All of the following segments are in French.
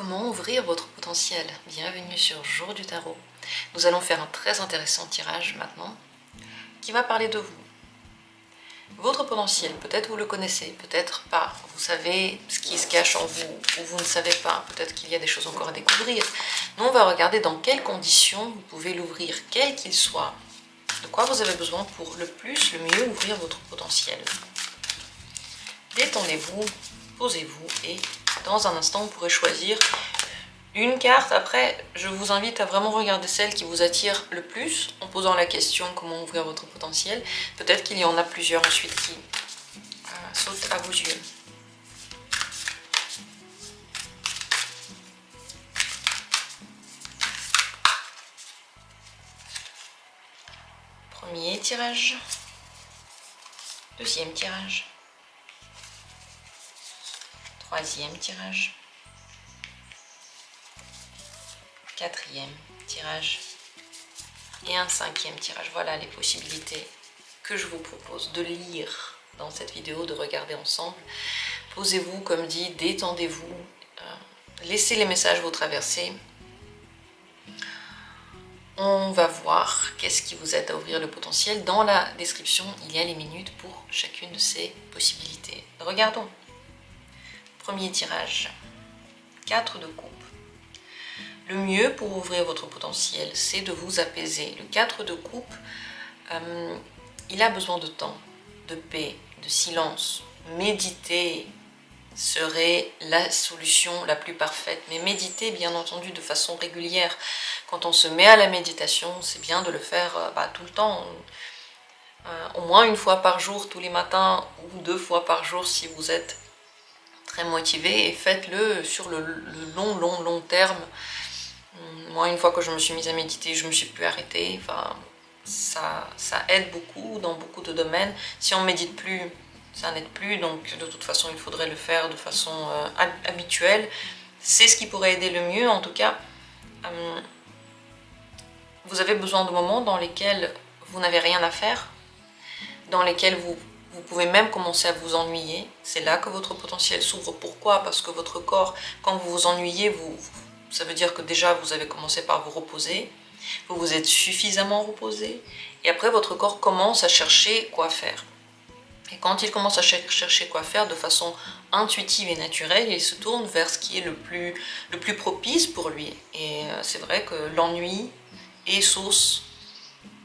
comment ouvrir votre potentiel? Bienvenue sur Jour du Tarot. Nous allons faire un très intéressant tirage maintenant qui va parler de vous. Votre potentiel, peut-être vous le connaissez, peut-être pas. Vous savez ce qui se cache en vous ou vous ne savez pas. Peut-être qu'il y a des choses encore à découvrir. Nous, on va regarder dans quelles conditions vous pouvez l'ouvrir, quel qu'il soit. De quoi vous avez besoin pour le plus, le mieux ouvrir votre potentiel. Détendez-vous, posez-vous et dans un instant, vous pourrez choisir une carte. Après, je vous invite à vraiment regarder celle qui vous attire le plus en posant la question comment ouvrir votre potentiel. Peut-être qu'il y en a plusieurs ensuite qui sautent à vos yeux. Premier tirage. Deuxième tirage. Troisième tirage. Quatrième tirage. Et un cinquième tirage. Voilà les possibilités que je vous propose de lire dans cette vidéo, de regarder ensemble. Posez-vous, comme dit, détendez-vous. Laissez les messages vous traverser. On va voir qu'est-ce qui vous aide à ouvrir le potentiel. Dans la description, il y a les minutes pour chacune de ces possibilités. Regardons. Premier tirage, 4 de coupe. Le mieux pour ouvrir votre potentiel, c'est de vous apaiser. Le 4 de coupe, il a besoin de temps, de paix, de silence. Méditer serait la solution la plus parfaite. Mais méditer, bien entendu, de façon régulière. Quand on se met à la méditation, c'est bien de le faire tout le temps. Au moins une fois par jour, tous les matins, ou 2 fois par jour si vous êtes très motivé, et faites-le sur le long terme. Moi, une fois que je me suis mise à méditer, je ne me suis plus arrêtée. Enfin, ça aide beaucoup dans beaucoup de domaines. Si on ne médite plus, ça n'aide plus. Donc, de toute façon, il faudrait le faire de façon habituelle. C'est ce qui pourrait aider le mieux. En tout cas, vous avez besoin de moments dans lesquels vous n'avez rien à faire, dans lesquels vous pouvez même commencer à vous ennuyer. C'est là que votre potentiel s'ouvre. Pourquoi? Parce que votre corps, quand vous vous ennuyez, ça veut dire que déjà vous avez commencé par vous reposer, vous vous êtes suffisamment reposé, et après votre corps commence à chercher quoi faire. Et quand il commence à chercher quoi faire de façon intuitive et naturelle, il se tourne vers ce qui est le plus propice pour lui. Et c'est vrai que l'ennui est source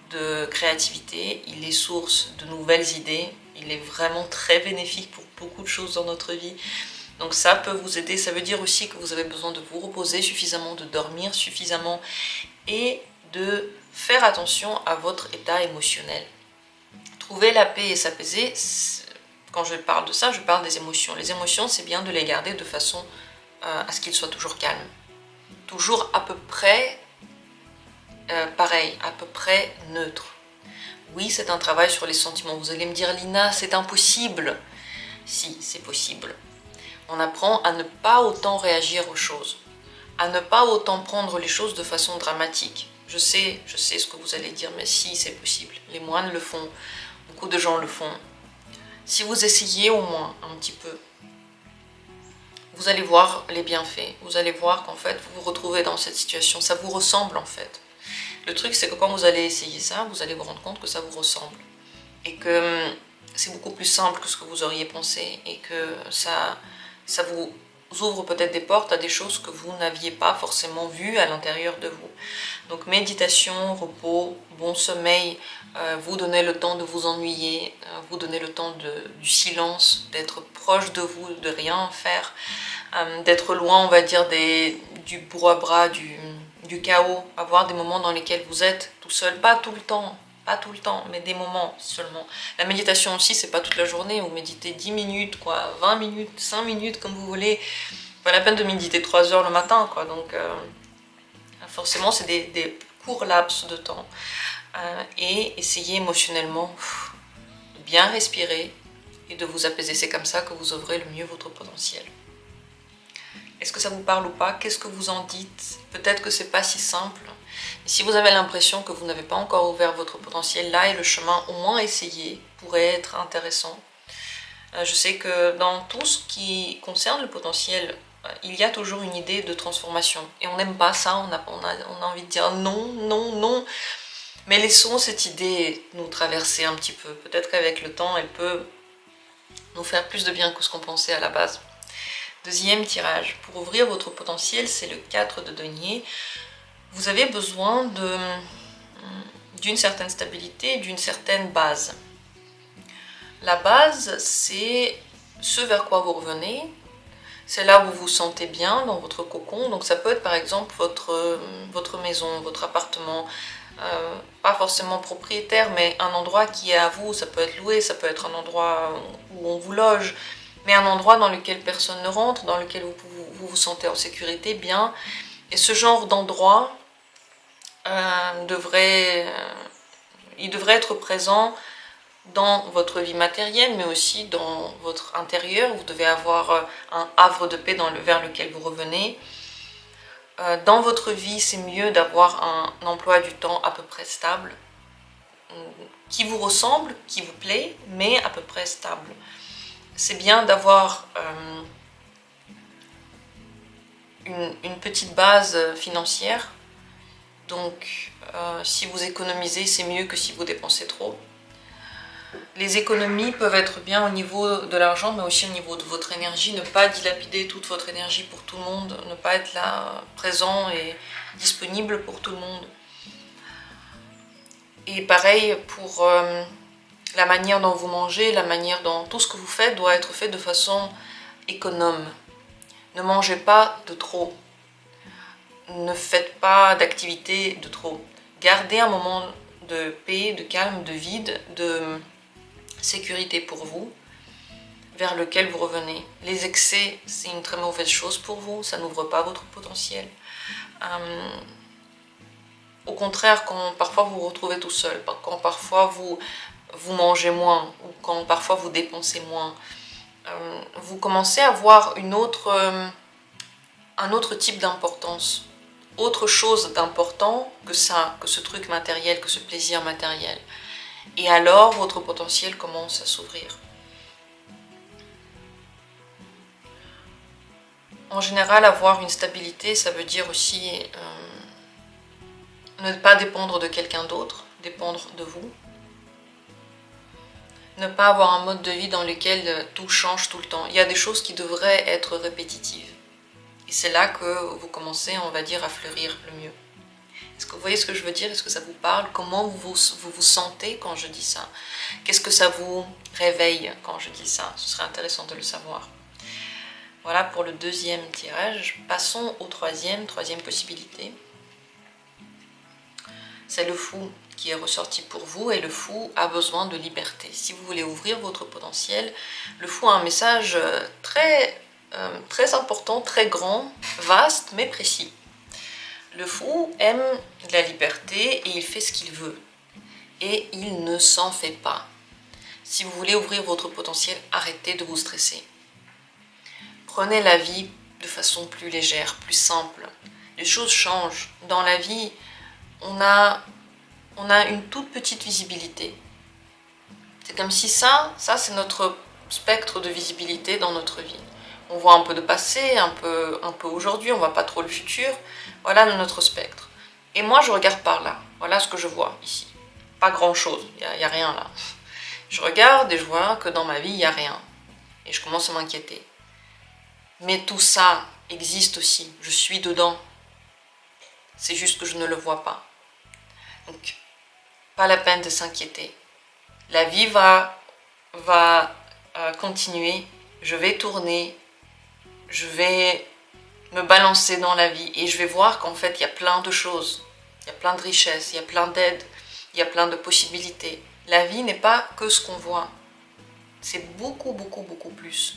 de créativité, il est source de nouvelles idées, il est vraiment très bénéfique pour beaucoup de choses dans notre vie. Donc ça peut vous aider. Ça veut dire aussi que vous avez besoin de vous reposer suffisamment, de dormir suffisamment et de faire attention à votre état émotionnel. Trouver la paix et s'apaiser, quand je parle de ça, je parle des émotions. Les émotions, c'est bien de les garder de façon à ce qu'ils soient toujours calmes. Toujours à peu près pareil, à peu près neutre. Oui, c'est un travail sur les sentiments. Vous allez me dire, Lina, c'est impossible. Si, c'est possible. On apprend à ne pas autant réagir aux choses, à ne pas autant prendre les choses de façon dramatique. Je sais ce que vous allez dire, mais si, c'est possible. Les moines le font, beaucoup de gens le font. Si vous essayez au moins un petit peu, vous allez voir les bienfaits. Vous allez voir qu'en fait, vous vous retrouvez dans cette situation. Ça vous ressemble en fait. Le truc, c'est que quand vous allez essayer ça, vous allez vous rendre compte que ça vous ressemble. Et que c'est beaucoup plus simple que ce que vous auriez pensé. Et que ça vous ouvre peut-être des portes à des choses que vous n'aviez pas forcément vues à l'intérieur de vous. Donc méditation, repos, bon sommeil, vous donnez le temps de vous ennuyer, vous donnez le temps du silence, d'être proche de vous, de rien faire, d'être loin, on va dire, du brouhaha, du chaos, avoir des moments dans lesquels vous êtes tout seul, pas tout le temps, mais des moments seulement. La méditation aussi, c'est pas toute la journée, vous méditez 10 minutes, 20 minutes, 5 minutes, comme vous voulez. Pas la peine de méditer 3 heures le matin, quoi. Donc, forcément, c'est des courts laps de temps. Et essayez émotionnellement de bien respirer et de vous apaiser. C'est comme ça que vous ouvrez le mieux votre potentiel. Est-ce que ça vous parle ou pas? Qu'est-ce que vous en dites? Peut-être que c'est pas si simple. Et si vous avez l'impression que vous n'avez pas encore ouvert votre potentiel, là et le chemin, au moins essayer, pourrait être intéressant. Je sais que dans tout ce qui concerne le potentiel, il y a toujours une idée de transformation. Et on n'aime pas ça, on a envie de dire non, non, non. Mais laissons cette idée nous traverser un petit peu. Peut-être qu'avec le temps, elle peut nous faire plus de bien que ce qu'on pensait à la base. Deuxième tirage. Pour ouvrir votre potentiel, c'est le 4 de denier. Vous avez besoin d'une certaine stabilité, d'une certaine base. La base, c'est ce vers quoi vous revenez. C'est là où vous vous sentez bien, dans votre cocon. Donc ça peut être par exemple votre maison, votre appartement. Pas forcément propriétaire, mais un endroit qui est à vous. Ça peut être loué, ça peut être un endroit où on vous loge. Mais un endroit dans lequel personne ne rentre, dans lequel vous vous sentez en sécurité, bien. Et ce genre d'endroit, il devrait être présent dans votre vie matérielle, mais aussi dans votre intérieur. Vous devez avoir un havre de paix vers lequel vous revenez. Dans votre vie, c'est mieux d'avoir un emploi du temps à peu près stable, qui vous ressemble, qui vous plaît, mais à peu près stable. C'est bien d'avoir une petite base financière. Donc, si vous économisez, c'est mieux que si vous dépensez trop. Les économies peuvent être bien au niveau de l'argent, mais aussi au niveau de votre énergie. Ne pas dilapider toute votre énergie pour tout le monde, ne pas être là, présent et disponible pour tout le monde. Et pareil pour la manière dont vous mangez, la manière dont tout ce que vous faites doit être fait de façon économe. Ne mangez pas de trop. Ne faites pas d'activité de trop. Gardez un moment de paix, de calme, de vide, de sécurité pour vous, vers lequel vous revenez. Les excès, c'est une très mauvaise chose pour vous, ça n'ouvre pas votre potentiel. Au contraire, quand parfois vous vous retrouvez tout seul, quand parfois vous mangez moins, ou quand parfois vous dépensez moins, vous commencez à avoir un autre type d'importance, autre chose d'important que ça, que ce truc matériel, que ce plaisir matériel. Et alors, votre potentiel commence à s'ouvrir. En général, avoir une stabilité, ça veut dire aussi ne pas dépendre de quelqu'un d'autre, dépendre de vous. Ne pas avoir un mode de vie dans lequel tout change tout le temps. Il y a des choses qui devraient être répétitives. Et c'est là que vous commencez, on va dire, à fleurir le mieux. Est-ce que vous voyez ce que je veux dire? Est-ce que ça vous parle? Comment vous vous sentez quand je dis ça? Qu'est-ce que ça vous réveille quand je dis ça? Ce serait intéressant de le savoir. Voilà pour le deuxième tirage. Passons au troisième possibilité. C'est le fou qui est ressorti pour vous et le fou a besoin de liberté. Si vous voulez ouvrir votre potentiel, le fou a un message très important, très grand, vaste mais précis. Le fou aime la liberté et il fait ce qu'il veut. Et il ne s'en fait pas. Si vous voulez ouvrir votre potentiel, arrêtez de vous stresser. Prenez la vie de façon plus légère, plus simple. Les choses changent. Dans la vie, on a une toute petite visibilité. C'est comme si ça c'est notre spectre de visibilité dans notre vie. On voit un peu de passé, un peu aujourd'hui, on voit pas trop le futur. Voilà notre spectre. Et moi, je regarde par là. Voilà ce que je vois ici. Pas grand-chose, il n'y a rien là. Je regarde et je vois que dans ma vie, il n'y a rien. Et je commence à m'inquiéter. Mais tout ça existe aussi. Je suis dedans. C'est juste que je ne le vois pas. Donc, pas la peine de s'inquiéter. La vie va continuer. Je vais tourner. Je vais me balancer dans la vie et je vais voir qu'en fait, il y a plein de choses. Il y a plein de richesses, il y a plein d'aides, il y a plein de possibilités. La vie n'est pas que ce qu'on voit. C'est beaucoup, beaucoup, beaucoup plus.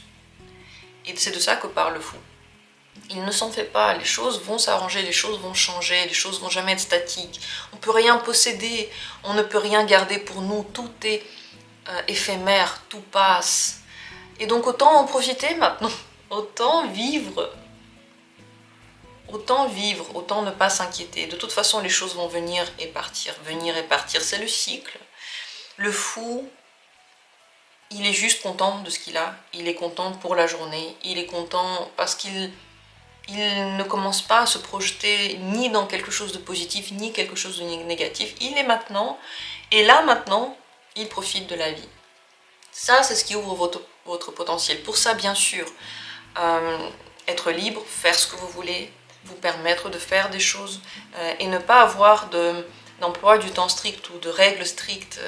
Et c'est de ça que parle le fou. Il ne s'en fait pas, les choses vont s'arranger, les choses vont changer, les choses vont jamais être statiques. On ne peut rien posséder, on ne peut rien garder pour nous, tout est éphémère, tout passe. Et donc autant en profiter maintenant, autant vivre, autant ne pas s'inquiéter. De toute façon, les choses vont venir et partir, c'est le cycle. Le fou, il est juste content de ce qu'il a, il est content pour la journée, il est content parce qu'il il ne commence pas à se projeter ni dans quelque chose de positif, ni quelque chose de négatif. Il est maintenant, et là maintenant, il profite de la vie. Ça, c'est ce qui ouvre votre potentiel. Pour ça, bien sûr, être libre, faire ce que vous voulez, vous permettre de faire des choses et ne pas avoir d'emploi du temps strict ou de règles strictes,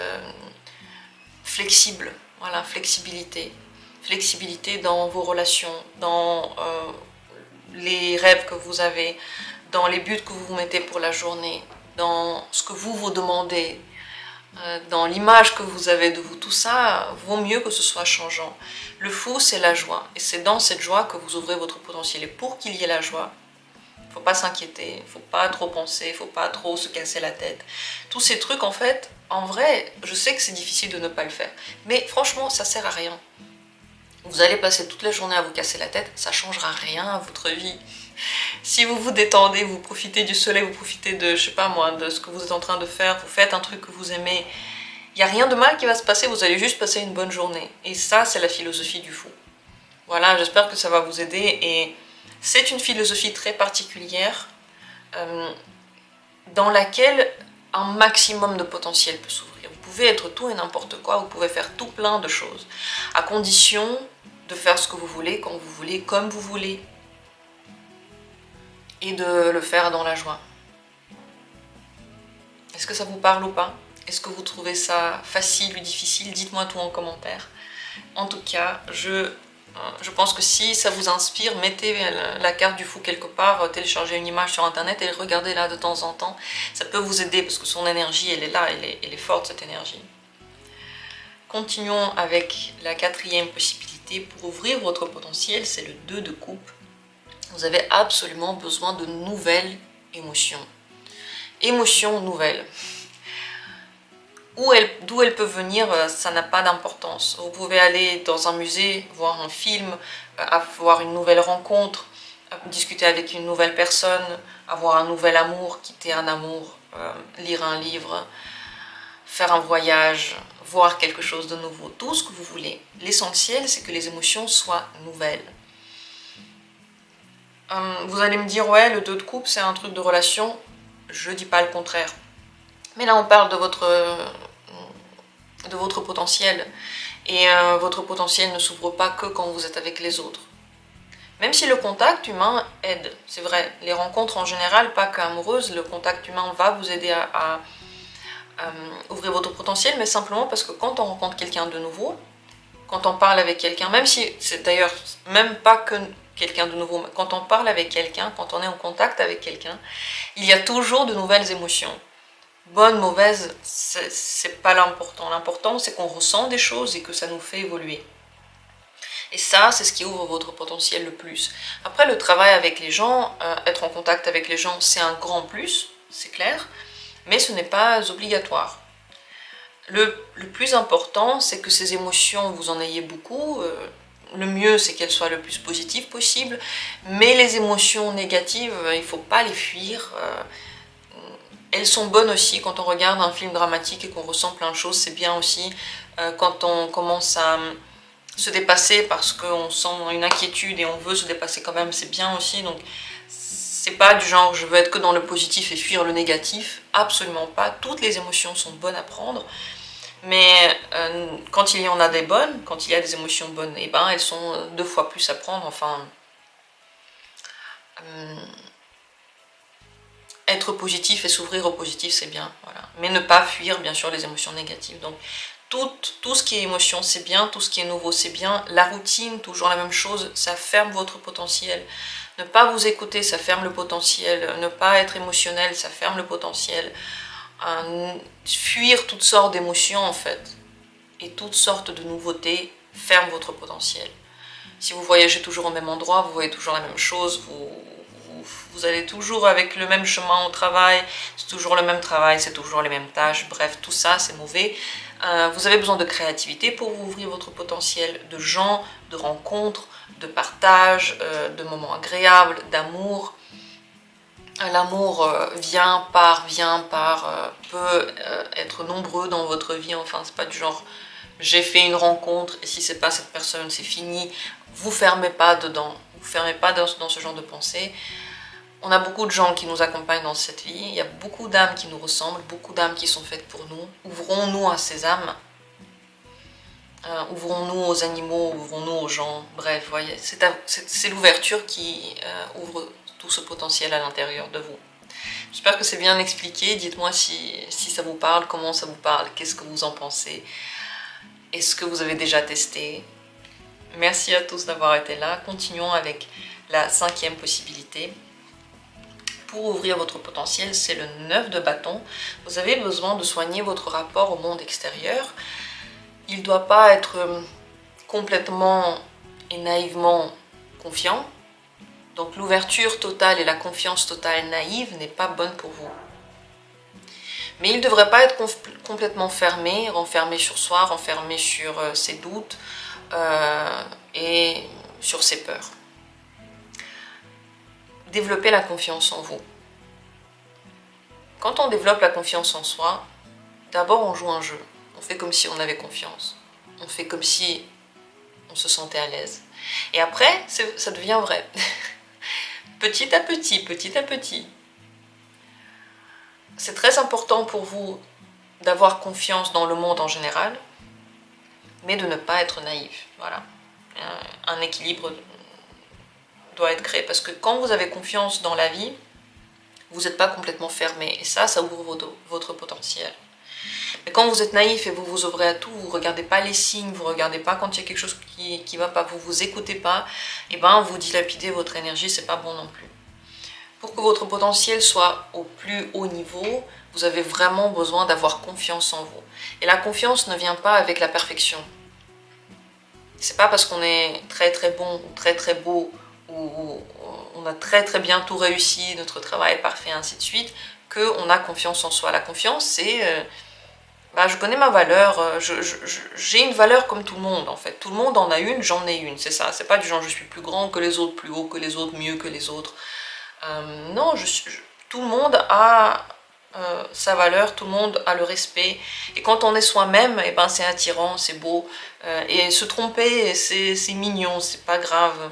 flexibles. Voilà, flexibilité. Flexibilité dans vos relations, dans les rêves que vous avez, dans les buts que vous vous mettez pour la journée, dans ce que vous vous demandez, dans l'image que vous avez de vous. Tout ça vaut mieux que ce soit changeant. Le fou, c'est la joie. Et c'est dans cette joie que vous ouvrez votre potentiel. Et pour qu'il y ait la joie, il ne faut pas s'inquiéter, il ne faut pas trop penser, il ne faut pas trop se casser la tête. Tous ces trucs, en fait, en vrai, je sais que c'est difficile de ne pas le faire. Mais franchement, ça ne sert à rien. Vous allez passer toute la journée à vous casser la tête, ça ne changera rien à votre vie. Si vous vous détendez, vous profitez du soleil, vous profitez de, je sais pas moi, de ce que vous êtes en train de faire, vous faites un truc que vous aimez, il n'y a rien de mal qui va se passer, vous allez juste passer une bonne journée. Et ça, c'est la philosophie du fou. Voilà, j'espère que ça va vous aider. Et c'est une philosophie très particulière dans laquelle un maximum de potentiel peut s'ouvrir. Vous pouvez être tout et n'importe quoi, vous pouvez faire tout plein de choses, à condition de faire ce que vous voulez, quand vous voulez, comme vous voulez, et de le faire dans la joie. Est-ce que ça vous parle ou pas? Est-ce que vous trouvez ça facile ou difficile? Dites-moi tout en commentaire. En tout cas, je pense que si ça vous inspire, mettez la carte du fou quelque part, téléchargez une image sur internet et regardez-la de temps en temps. Ça peut vous aider parce que son énergie, elle est là, elle est forte cette énergie. Continuons avec la quatrième possibilité. Pour ouvrir votre potentiel, c'est le 2 de coupe. Vous avez absolument besoin de nouvelles émotions. Émotions nouvelles. D'où elles peuvent venir, ça n'a pas d'importance. Vous pouvez aller dans un musée, voir un film, avoir une nouvelle rencontre, discuter avec une nouvelle personne, avoir un nouvel amour, quitter un amour, lire un livre, faire un voyage, voir quelque chose de nouveau, tout ce que vous voulez. L'essentiel, c'est que les émotions soient nouvelles. Vous allez me dire, ouais, le 2 de coupe, c'est un truc de relation. Je dis pas le contraire. Mais là, on parle de votre potentiel. Et votre potentiel ne s'ouvre pas que quand vous êtes avec les autres. Même si le contact humain aide, c'est vrai. Les rencontres en général, pas qu'amoureuses, le contact humain va vous aider à ouvrir votre potentiel, mais simplement parce que quand on rencontre quelqu'un de nouveau, quand on parle avec quelqu'un, même si c'est d'ailleurs même pas que quelqu'un de nouveau, mais quand on parle avec quelqu'un, quand on est en contact avec quelqu'un, il y a toujours de nouvelles émotions. Bonne, mauvaise, c'est pas l'important. L'important, c'est qu'on ressent des choses et que ça nous fait évoluer. Et ça, c'est ce qui ouvre votre potentiel le plus. Après, le travail avec les gens, être en contact avec les gens, c'est un grand plus, c'est clair, mais ce n'est pas obligatoire. Le plus important, c'est que ces émotions, vous en ayez beaucoup. Le mieux, c'est qu'elles soient le plus positives possible, mais les émotions négatives, il ne faut pas les fuir. Elles sont bonnes aussi quand on regarde un film dramatique et qu'on ressent plein de choses, c'est bien aussi. Quand on commence à se dépasser parce qu'on sent une inquiétude et on veut se dépasser quand même, c'est bien aussi. Donc c'est pas du genre je veux être que dans le positif et fuir le négatif, absolument pas. Toutes les émotions sont bonnes à prendre, mais quand il y en a des bonnes, quand il y a des émotions bonnes, et ben elles sont 2 fois plus à prendre. Enfin, être positif et s'ouvrir au positif, c'est bien, voilà. Mais ne pas fuir, bien sûr, les émotions négatives. Donc, tout ce qui est émotion, c'est bien. Tout ce qui est nouveau, c'est bien. La routine, toujours la même chose, ça ferme votre potentiel. Ne pas vous écouter, ça ferme le potentiel. Ne pas être émotionnel, ça ferme le potentiel. Fuir toutes sortes d'émotions, en fait, et toutes sortes de nouveautés, ferme votre potentiel. Si vous voyagez toujours au même endroit, vous voyez toujours la même chose, vous allez toujours avec le même chemin au travail, c'est toujours le même travail, c'est toujours les mêmes tâches, bref, tout ça c'est mauvais. Vous avez besoin de créativité pour ouvrir votre potentiel, de gens, de rencontres, de partage, de moments agréables, d'amour. L'amour vient, part, peut être nombreux dans votre vie, enfin c'est pas du genre j'ai fait une rencontre et si c'est pas cette personne c'est fini. Vous fermez pas dedans, vous fermez pas dans ce genre de pensée. On a beaucoup de gens qui nous accompagnent dans cette vie. Il y a beaucoup d'âmes qui nous ressemblent, beaucoup d'âmes qui sont faites pour nous. Ouvrons-nous à ces âmes. Ouvrons-nous aux animaux, ouvrons-nous aux gens. Bref, voyez, c'est l'ouverture qui ouvre tout ce potentiel à l'intérieur de vous. J'espère que c'est bien expliqué. Dites-moi si ça vous parle, comment ça vous parle, qu'est-ce que vous en pensez. Est-ce que vous avez déjà testé? Merci à tous d'avoir été là. Continuons avec la 5e possibilité. Pour ouvrir votre potentiel, c'est le 9 de bâton. Vous avez besoin de soigner votre rapport au monde extérieur. Il ne doit pas être complètement et naïvement confiant. Donc l'ouverture totale et la confiance totale naïve n'est pas bonne pour vous. Mais il ne devrait pas être complètement fermé, renfermé sur soi, renfermé sur ses doutes et sur ses peurs. Développer la confiance en vous. Quand on développe la confiance en soi, d'abord on joue un jeu. On fait comme si on avait confiance. On fait comme si on se sentait à l'aise. Et après, ça devient vrai. Petit à petit, petit à petit. C'est très important pour vous d'avoir confiance dans le monde en général, mais de ne pas être naïf. Voilà. Un équilibre doit être créé, parce que quand vous avez confiance dans la vie, vous n'êtes pas complètement fermé, et ça ouvre votre potentiel. Mais quand vous êtes naïf et vous vous ouvrez à tout, vous ne regardez pas les signes, vous ne regardez pas quand il y a quelque chose qui ne va pas, vous ne vous écoutez pas, et ben vous dilapidez votre énergie, c'est pas bon non plus. Pour que votre potentiel soit au plus haut niveau, vous avez vraiment besoin d'avoir confiance en vous. Et la confiance ne vient pas avec la perfection. C'est pas parce qu'on est très très bon ou très très beau ou on a très très bien tout réussi, notre travail est parfait, ainsi de suite, qu'on a confiance en soi. La confiance, c'est je connais ma valeur, j'ai une valeur comme tout le monde en fait. Tout le monde en a une, j'en ai une, c'est ça. C'est pas du genre je suis plus grand que les autres, plus haut que les autres, mieux que les autres. Non, tout le monde a sa valeur, tout le monde a le respect. Et quand on est soi-même, eh ben, c'est attirant, c'est beau. Et se tromper, c'est mignon, c'est pas grave.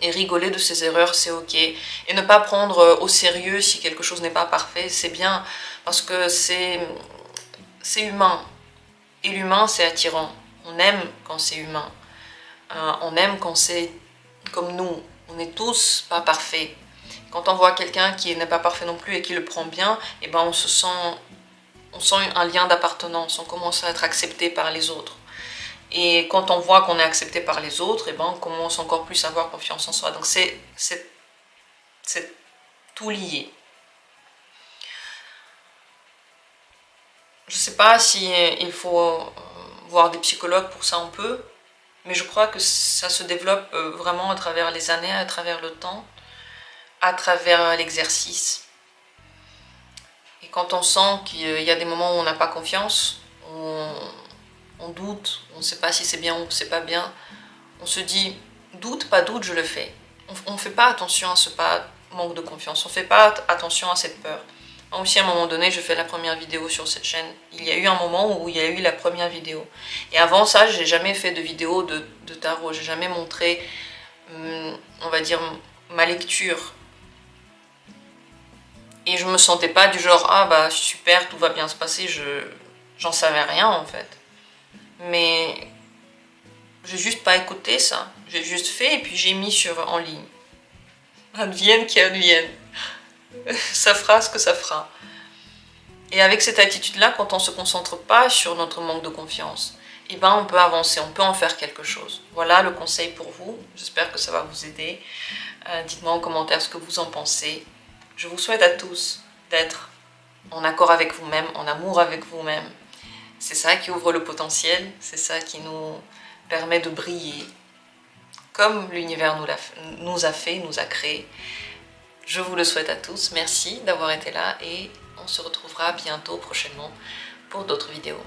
Et rigoler de ses erreurs, c'est ok. Et ne pas prendre au sérieux si quelque chose n'est pas parfait, c'est bien. Parce que c'est humain. Et l'humain, c'est attirant. On aime quand c'est humain. On aime quand c'est comme nous. On n'est tous pas parfaits. Quand on voit quelqu'un qui n'est pas parfait non plus et qui le prend bien, eh ben on sent un lien d'appartenance, on commence à être accepté par les autres. Et quand on voit qu'on est accepté par les autres, eh ben on commence encore plus à avoir confiance en soi. Donc c'est tout lié. Je ne sais pas si il faut voir des psychologues pour ça, on peut, mais je crois que ça se développe vraiment à travers les années, à travers le temps, à travers l'exercice. Et quand on sent qu'il y a des moments où on n'a pas confiance, on doute, on ne sait pas si c'est bien ou c'est pas bien, on se dit doute, pas doute, je le fais. On ne fait pas attention à ce manque de confiance, on ne fait pas attention à cette peur. Moi aussi, à un moment donné, je fais la première vidéo sur cette chaîne. Il y a eu un moment où il y a eu la première vidéo. Et avant ça, j'ai jamais fait de vidéo de tarot, j'ai jamais montré, on va dire, ma lecture. Et je me sentais pas du genre, ah bah super, tout va bien se passer, j'en savais rien en fait. Mais j'ai juste pas écouté ça, j'ai juste fait et puis j'ai mis en ligne. Advienne qui advienne. Ça fera ce que ça fera. Et avec cette attitude-là, quand on ne se concentre pas sur notre manque de confiance, eh ben on peut avancer, on peut en faire quelque chose. Voilà le conseil pour vous, j'espère que ça va vous aider. Dites-moi en commentaire ce que vous en pensez. Je vous souhaite à tous d'être en accord avec vous-même, en amour avec vous-même. C'est ça qui ouvre le potentiel, c'est ça qui nous permet de briller, comme l'univers nous a fait, nous a créé. Je vous le souhaite à tous, merci d'avoir été là et on se retrouvera bientôt prochainement pour d'autres vidéos.